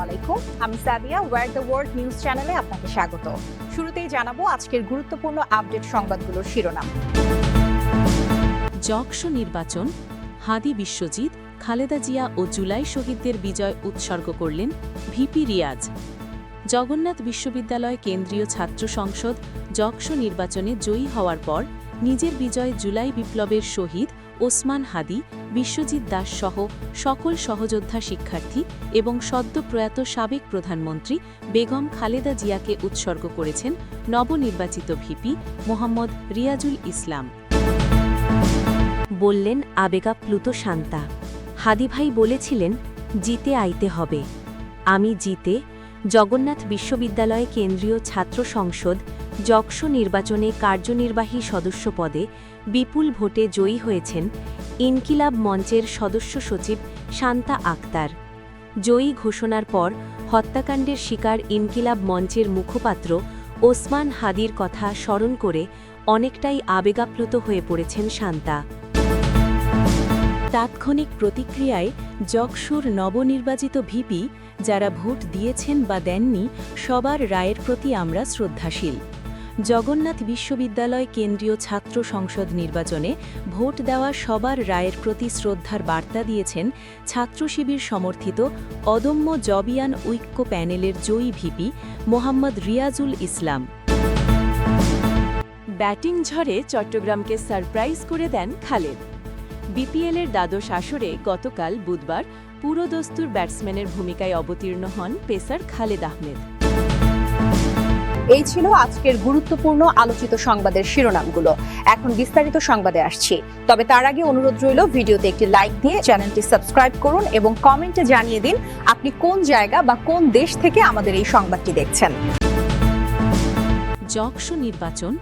আলাইকুম, আমি Sadia. War the world news চ্যানেলে আপনাকে স্বাগত। শুরুতেই জানাবো আজকের গুরুত্বপূর্ণ আপডেট সংবাদগুলোর শিরোনাম। যক্ষ নির্বাচন, হাদি বিশ্বজিৎ, খালেদা জিয়া ও জুলাই শহীদদের বিজয় উৎসর্গ করলেন ভিপি রিয়াজ। জগন্নাথ বিশ্ববিদ্যালয় কেন্দ্রীয় ছাত্র সংসদ যক্ষ নির্বাচনে জয়ী হওয়ার পর নিজের বিজয় জুলাই বিপ্লবের শহীদ ওসমান হাদি, বিশ্বজিৎ দাস সহ সকল সহযোদ্ধা শিক্ষার্থী এবং সদ্য প্রয়াত সাবেক প্রধানমন্ত্রী বেগম খালেদা জিয়াকে উৎসর্গ করেছেন নবনির্বাচিত ভিপি মোহাম্মদ রিয়াজুল ইসলাম। বললেন আবেগাপ্লুত শান্তা। হাদি ভাই বলেছিলেন, জিতে আইতে হবে। আমি জিতে জগন্নাথ বিশ্ববিদ্যালয় কেন্দ্রীয় ছাত্র সংসদ যক্ষ নির্বাচনে কার্যনির্বাহী সদস্য পদে বিপুল ভোটে জয়ী হয়েছেন ইনকিলাব মঞ্চের সদস্য সচিব শান্তা আক্তার। জয়ী ঘোষণার পর হত্যাকাণ্ডের শিকার ইনকিলাব মঞ্চের মুখপাত্র ওসমান হাদির কথা স্মরণ করে অনেকটাই আবেগাপ্লুত হয়ে পড়েছেন শান্তা। তাৎক্ষণিক প্রতিক্রিয়ায় যকসুর নবনির্বাচিত ভিপি যারা ভোট দিয়েছেন বা দেননি সবার রায়ের প্রতি আমরা শ্রদ্ধাশীল। জগন্নাথ বিশ্ববিদ্যালয় কেন্দ্রীয় ছাত্র সংসদ নির্বাচনে ভোট দেওয়া সবার রায়ের প্রতি শ্রদ্ধার বার্তা দিয়েছেন ছাত্র শিবির সমর্থিত অদম্য জবিয়ান ঐক্য প্যানেলের জয়ী ভিপি মোহাম্মদ রিয়াজুল ইসলাম। ব্যাটিং ঝড়ে চট্টগ্রামকে সারপ্রাইজ করে দেন খালেদ। বিপিএলের দ্বাদশ আসরে গতকাল বুধবার পুরোদস্তুর ব্যাটসম্যানের ভূমিকায় অবতীর্ণ হন পেসার খালেদ আহমেদ। এই ছিল আজকের গুরুত্বপূর্ণ আলোচিত সংবাদের শিরোনামগুলো। এখন বিস্তারিত সংবাদে আসছি, তবে তার আগে অনুরোধ রইল ভিডিওতে একটি লাইক দিয়ে চ্যানেলটি সাবস্ক্রাইব করুন এবং কমেন্টে জানিয়ে দিন আপনি কোন জায়গা বা কোন দেশ থেকে আমাদের এই সংবাদটি দেখছেন। যক্ষ নির্বাচন,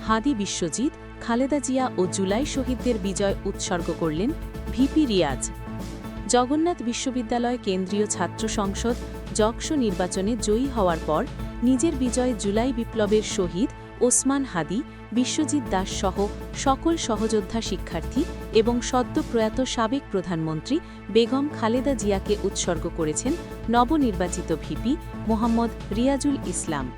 হাদি বিশ্বজিৎ, খালেদা জিয়া ও জুলাই শহীদদের বিজয় উৎসর্গ করলেন ভিপি রিয়াজ। জগন্নাথ বিশ্ববিদ্যালয় কেন্দ্রীয় ছাত্র সংসদ যক্ষ নির্বাচনে জয়ী হওয়ার পর নিজের বিজয় জুলাই বিপ্লবের শহীদ ওসমান হাদি, বিশ্বজিৎ দাস সহ সকল সহযোদ্ধা শিক্ষার্থী এবং সদ্য প্রয়াত সাবেক প্রধানমন্ত্রী বেগম খালেদা জিয়াকে উৎসর্গ করেছেন নবনির্বাচিত ভিপি মোহাম্মদ রিয়াজুল ইসলাম।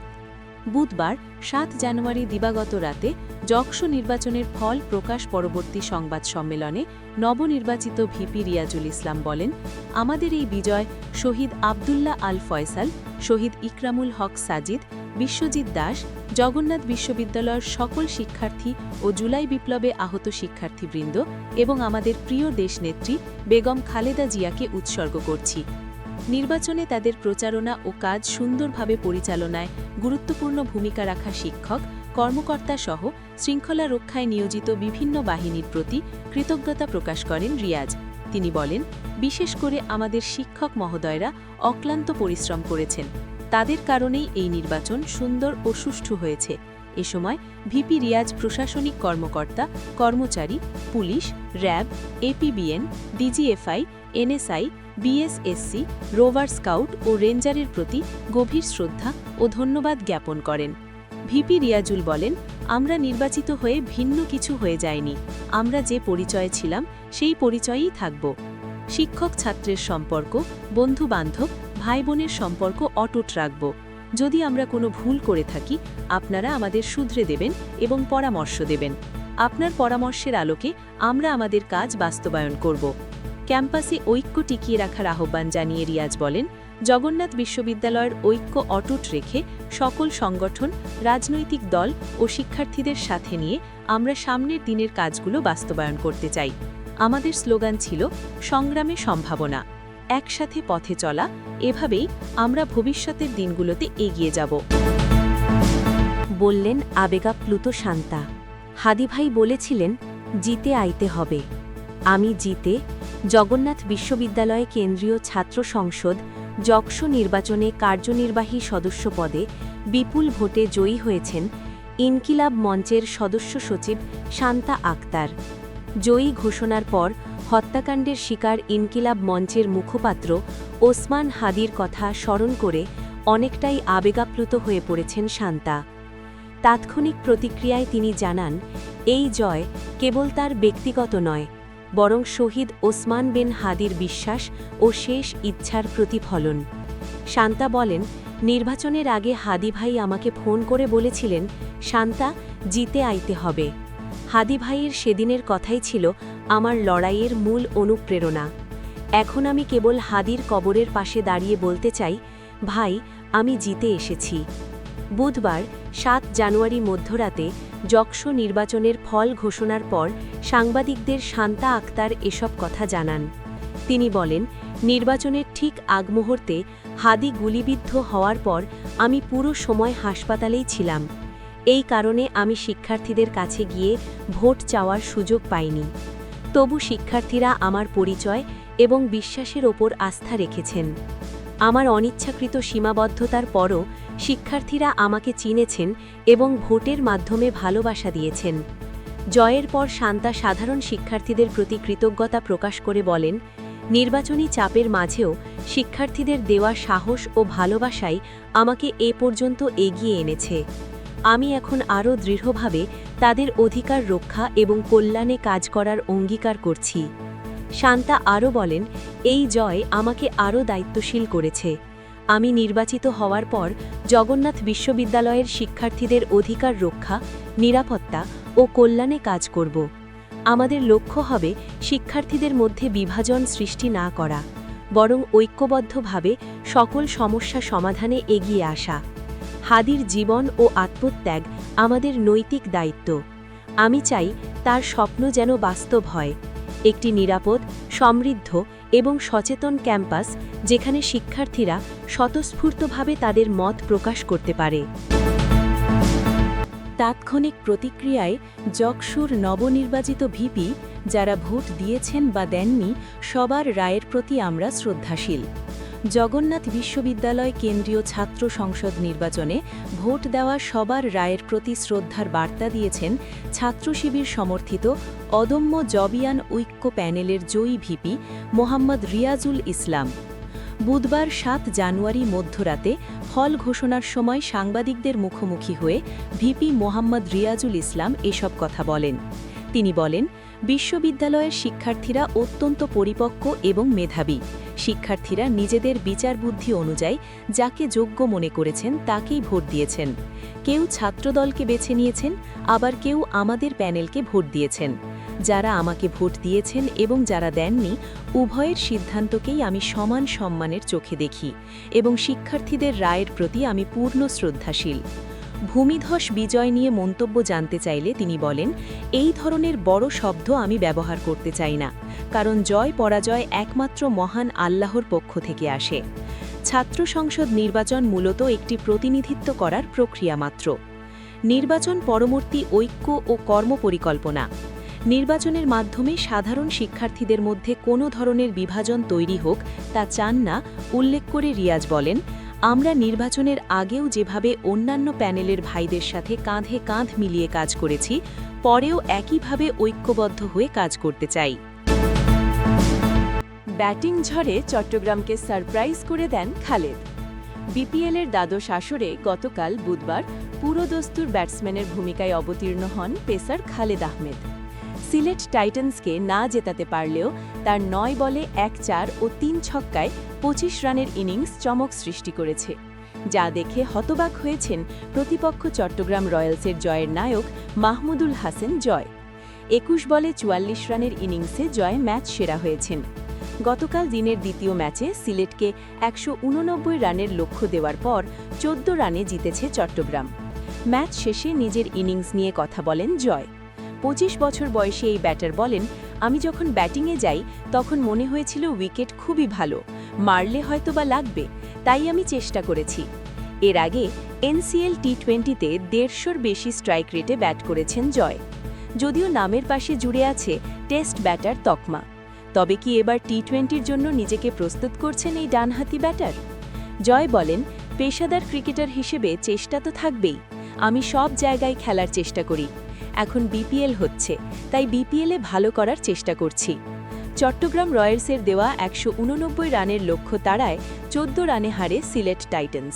বুধবার ৭ জানুয়ারি দিবাগত রাতে যক্ষ নির্বাচনের ফল প্রকাশ পরবর্তী সংবাদ সম্মেলনে নবনির্বাচিত ভিপি রিয়াজুল ইসলাম বলেন, আমাদের এই বিজয় শহীদ আবদুল্লাহ আল ফয়সাল, শহীদ ইকরামুল হক সাজিদ, বিশ্বজিৎ দাস, জগন্নাথ বিশ্ববিদ্যালয়ের সকল শিক্ষার্থী ও জুলাই বিপ্লবে আহত শিক্ষার্থীবৃন্দ এবং আমাদের প্রিয় দেশনেত্রী বেগম খালেদা জিয়াকে উৎসর্গ করছি। নির্বাচনে তাদের প্রচারণা ও কাজ সুন্দরভাবে পরিচালনায় গুরুত্বপূর্ণ ভূমিকা রাখা শিক্ষক, কর্মকর্তা সহ শৃঙ্খলা রক্ষায় নিয়োজিত বিভিন্ন বাহিনীর প্রতি কৃতজ্ঞতা প্রকাশ করেন রিয়াজ। তিনি বলেন, বিশেষ করে আমাদের শিক্ষক মহোদয়রা অক্লান্ত পরিশ্রম করেছেন। তাদের কারণেই এই নির্বাচন সুন্দর ও সুষ্ঠু হয়েছে। এ সময় ভিপি রিয়াজ প্রশাসনিক কর্মকর্তা, কর্মচারী, police, RAB, APBN, DGFI, NSI, BSSC, rover scout ও রেঞ্জারের প্রতি গভীর শ্রদ্ধা ও ধন্যবাদ জ্ঞাপন করেন। ভিপি রিয়াজুল বলেন, আমরা নির্বাচিত হয়ে ভিন্ন কিছু হয়ে যায়নি। আমরা যে পরিচয়ে ছিলাম সেই পরিচয়েই থাকব। শিক্ষক ছাত্রের সম্পর্ক, বন্ধু-বান্ধব, ভাই-বোনের সম্পর্ক অটুট রাখব। যদি আমরা কোনো ভুল করে থাকি আপনারা আমাদের শুধরে দেবেন এবং পরামর্শ দেবেন। আপনার পরামর্শের আলোকে আমরা আমাদের কাজ বাস্তবায়ন করব। ক্যাম্পাসে ঐক্য টিকিয়ে রাখার আহ্বান জানিয়ে রিয়াজ বলেন, জগন্নাথ বিশ্ববিদ্যালয়ের ঐক্য অটুট রেখে সকল সংগঠন, রাজনৈতিক দল ও শিক্ষার্থীদের সাথে নিয়ে আমরা সামনের দিনের কাজগুলো বাস্তবায়ন করতে চাই। আমাদের স্লোগান ছিল সংগ্রামে সম্ভাবনা, একসাথে পথে চলা। এভাবেই আমরা ভবিষ্যতের দিনগুলোতে এগিয়ে যাব। বললেন আবেগাপ্লুত শান্তা। হাদি ভাই বলেছিলেন, জিতে আইতে হবে। আমি জিতে জগন্নাথ বিশ্ববিদ্যালয় কেন্দ্রীয় ছাত্র সংসদ যক্ষ নির্বাচনে কার্যনির্বাহী সদস্য পদে বিপুল ভোটে জয়ী হয়েছেন ইনকিলাব মঞ্চের সদস্য সচিব শান্তা আক্তার। জয়ী ঘোষণার পর হত্যাকাণ্ডের শিকার ইনকিলাব মঞ্চের মুখপাত্র ওসমান হাদির কথা স্মরণ করে অনেকটাই আবেগাপ্লুত হয়ে পড়েছেন শান্তা। তাৎক্ষণিক প্রতিক্রিয়ায় তিনি জানান, এই জয় কেবল তার ব্যক্তিগত নয়, বরং শহীদ ওসমান বিন হাদির বিশ্বাস ও শেষ ইচ্ছার প্রতিফলন। শান্তা বলেন, নির্বাচনের আগে হাদি ভাই আমাকে ফোন করে বলেছিলেন, শান্তা, জিতে আইতে হবে। হাদি ভাইয়ের সেদিনের কথাই ছিল আমার লড়াইয়ের মূল অনুপ্রেরণা। এখন আমি কেবল হাদির কবরের পাশে দাঁড়িয়ে বলতে চাই, ভাই, আমি জিতে এসেছি। বুধবার ৭ জানুয়ারি মধ্যরাতে যক্ষ নির্বাচনের ফল ঘোষণার পর সাংবাদিকদের শান্তা আক্তার এসব কথা জানান। তিনি বলেন, নির্বাচনের ঠিক আগ মুহূর্তে হাদি গুলিবিদ্ধ হওয়ার পর আমি পুরো সময় হাসপাতালেই ছিলাম। এই কারণে আমি শিক্ষার্থীদের কাছে গিয়ে ভোট চাওয়ার সুযোগ পাইনি। তবু শিক্ষার্থীরা আমার পরিচয় এবং বিশ্বাসের ওপর আস্থা রেখেছেন। আমার অনিচ্ছাকৃত সীমাবদ্ধতার পরও শিক্ষার্থীরা আমাকে চিনেছেন এবং ভোটের মাধ্যমে ভালোবাসা দিয়েছেন। জয়ের পর শান্তা সাধারণ শিক্ষার্থীদের প্রতি কৃতজ্ঞতা প্রকাশ করে বলেন, নির্বাচনী চাপের মাঝেও শিক্ষার্থীদের দেওয়া সাহস ও ভালোবাসাই আমাকে এ পর্যন্ত এগিয়ে এনেছে। আমি এখন আরও দৃঢ়ভাবে তাদের অধিকার রক্ষা এবং কল্যাণে কাজ করার অঙ্গীকার করছি। শান্তা আরও বলেন, এই জয় আমাকে আরও দায়িত্বশীল করেছে। আমি নির্বাচিত হওয়ার পর জগন্নাথ বিশ্ববিদ্যালয়ের শিক্ষার্থীদের অধিকার রক্ষা, নিরাপত্তা ও কল্যাণে কাজ করব। আমাদের লক্ষ্য হবে শিক্ষার্থীদের মধ্যে বিভাজন সৃষ্টি না করা, বরং ঐক্যবদ্ধভাবে সকল সমস্যা সমাধানে এগিয়ে আসা। হাদির জীবন ও আত্মত্যাগ আমাদের নৈতিক দায়িত্ব। আমি চাই তার স্বপ্ন যেন বাস্তব হয়, একটি নিরাপদ, সমৃদ্ধ এবং সচেতন ক্যাম্পাস যেখানে শিক্ষার্থীরা স্বতঃস্ফূর্তভাবে তাদের মত প্রকাশ করতে পারে। তাৎক্ষণিক প্রতিক্রিয়ায় যকসুর নবনির্বাচিত ভিপি, যারা ভোট দিয়েছেন বা দেননি, সবার রায়ের প্রতি আমরা শ্রদ্ধাশীল। জগন্নাথ বিশ্ববিদ্যালয় কেন্দ্রীয় ছাত্র সংসদ নির্বাচনে ভোট দেওয়া সবার রায়ের প্রতি শ্রদ্ধার বার্তা দিয়েছেন ছাত্র শিবির সমর্থিত অদম্য জবিয়ান ঐক্য প্যানেলের জয়ী ভিপি মোহাম্মদ রিয়াজুল ইসলাম। বুধবার ৭ জানুয়ারি মধ্যরাতে ফল ঘোষণার সময় সাংবাদিকদের মুখোমুখি হয়ে ভিপি মোহাম্মদ রিয়াজুল ইসলাম এসব কথা বলেন। তিনি বলেন, বিশ্ববিদ্যালয়ের শিক্ষার্থীরা অত্যন্ত পরিপক্ক এবং মেধাবী। শিক্ষার্থীরা নিজেদের বিচারবুদ্ধি অনুযায়ী যাকে যোগ্য মনে করেছেন তাকেই ভোট দিয়েছেন। কেউ ছাত্রদলকে বেছে নিয়েছেন, আবার কেউ আমাদের প্যানেলকে ভোট দিয়েছেন। যারা আমাকে ভোট দিয়েছেন এবং যারা দেননি, উভয়ের সিদ্ধান্তকেই আমি সমান সম্মানের চোখে দেখি এবং শিক্ষার্থীদের রায়ের প্রতি আমি পূর্ণ শ্রদ্ধাশীল। ভূমিধস বিজয় নিয়ে মন্তব্য জানতে চাইলে তিনি বলেন, এই ধরনের বড় শব্দ আমি ব্যবহার করতে চাই না, কারণ জয় পরাজয় একমাত্র মহান আল্লাহর পক্ষ থেকে আসে। ছাত্র সংসদ নির্বাচন মূলত একটি প্রতিনিধিত্ব করার প্রক্রিয়া মাত্র। নির্বাচন পরবর্তী ঐক্য ও কর্মপরিকল্পনা। নির্বাচনের মাধ্যমে সাধারণ শিক্ষার্থীদের মধ্যে কোনো ধরনের বিভাজন তৈরি হোক তা চান না উল্লেখ করে রিয়াজ বলেন, আমরা নির্বাচনের আগেও যেভাবে অন্যান্য প্যানেলের ভাইদের সাথে কাঁধে কাঁধ মিলিয়ে কাজ করেছি, পরেও একইভাবে ঐক্যবদ্ধ হয়ে কাজ করতে চাই। ব্যাটিং ঝড়ে চট্টগ্রামকে সারপ্রাইজ করে দেন খালেদ। বিপিএলের দ্বাদশ আসরে গতকাল বুধবার পুরোদস্তুর ব্যাটসম্যানের ভূমিকায় অবতীর্ণ হন পেসার খালেদ আহমেদ। সিলেট টাইটান্সকে না জেতাতে পারলেও তার ৯ বলে ১-৪ ও ৩ ছক্কায় ২৫ রানের ইনিংস চমক সৃষ্টি করেছে, যা দেখে হতবাক হয়েছেন প্রতিপক্ষ চট্টগ্রাম রয়্যালসের জয়ের নায়ক মাহমুদুল হাসান জয়। ২১ বলে ৪৪ রানের ইনিংসে জয় ম্যাচ সেরা হয়েছেন। গতকাল দিনের দ্বিতীয় ম্যাচে সিলেটকে ১৮৯ রানের লক্ষ্য দেওয়ার পর ১৪ রানে জিতেছে চট্টগ্রাম। ম্যাচ শেষে নিজের ইনিংস নিয়ে কথা বলেন জয়। ২৫ বছর বয়সী এই ব্যাটার বলেন, আমি যখন ব্যাটিংয়ে যাই তখন মনে হয়েছিল উইকেট খুবই ভালো, মারলে হয়তো বা লাগবে, তাই আমি চেষ্টা করেছি। এর আগে এনসিএল টি20তে ১৫০'র বেশি স্ট্রাইক রেটে ব্যাট করেছেন জয়। যদিও নামের পাশে জুড়ে আছে টেস্ট ব্যাটার তকমা, তবে কি এবার টি20র জন্য নিজেকে প্রস্তুত করছেন এই ডানহাতি ব্যাটার? জয় বলেন, পেশাদার ক্রিকেটার হিসেবে চেষ্টা তো থাকবেই, আমি সব জায়গায় খেলার চেষ্টা করি। এখন বিপিএল হচ্ছে, তাই বিপিএলে ভালো করার চেষ্টা করছি। চট্টগ্রাম রয়্যালসের দেওয়া ১৮৯ রানের লক্ষ্য তাড়ায় ১৪ রানে হারে সিলেট টাইটান্স।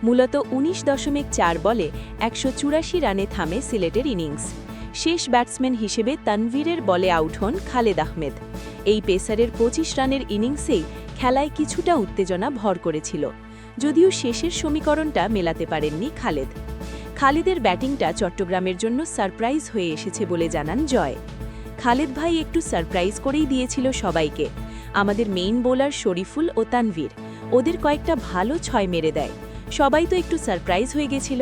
মূলত ১৯.৪ বলে ১৮৪ রানে থামে সিলেটের ইনিংস। শেষ ব্যাটসম্যান হিসেবে তানভীরের বলে আউট হন খালেদ আহমেদ। এই পেসারের ২৫ রানের ইনিংসেই খেলায় কিছুটা উত্তেজনা ভর করেছিল। যদিও শেষের সমীকরণটা মেলাতে পারেননি খালেদ। খালেদের ব্যাটিংটা চট্টগ্রামের জন্য সারপ্রাইজ হয়ে এসেছে বলে জানান জয়। খালেদ ভাই একটু সারপ্রাইজ করেই দিয়েছিল সবাইকে। আমাদের মেইন বোলার শরীফুল ও তানভীর ওদের কয়েকটা ভালো ছয় মেরে দেয়। সবাই তো একটু সারপ্রাইজ হয়ে গেছিল।